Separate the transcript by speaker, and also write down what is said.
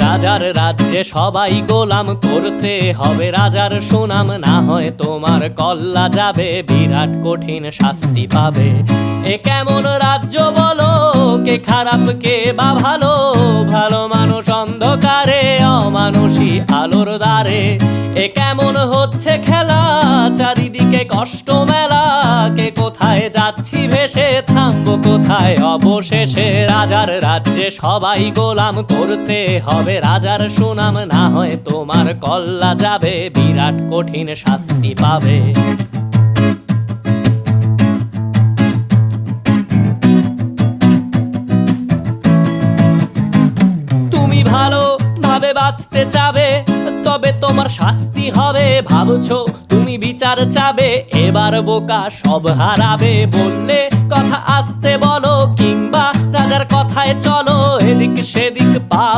Speaker 1: রাজার রাজ্যে সবাই গোলাম, করতে হবে রাজার সুনাম, না হয় তোমার কল্লা যাবে, বিরাট কঠিন শাস্তি পাবে। এ কেমন রাজ্য বলো, কে খারাপ কে বা ভালো, ভালো মানুষ অন্ধকারে, অমানুষী আলোর দ্বারে। এ কেমন হচ্ছে খেলা, চারিদিকে কষ্ট মেলা, কে কোথায় যাচ্ছি ভেসে, থামবো কোথায় অবশেষে। রাজার রাজ্যে সবাই গোলাম, করতে হবে রাজার সুনাম, না হয় তোমার কল্লা যাবে, বিরাট কঠিন শাস্তি পাবে। তুমি ভালো ভাবে বাঁচতে চাবে, তবে তোমার শাস্তি হবে। ভাবছো তুমি বিচার চাবে, এবার বোকা সব হারাবে। বললে কথা আস্তে বলো, কিংবা রাজার কথায় চলো, এদিক সেদিক পা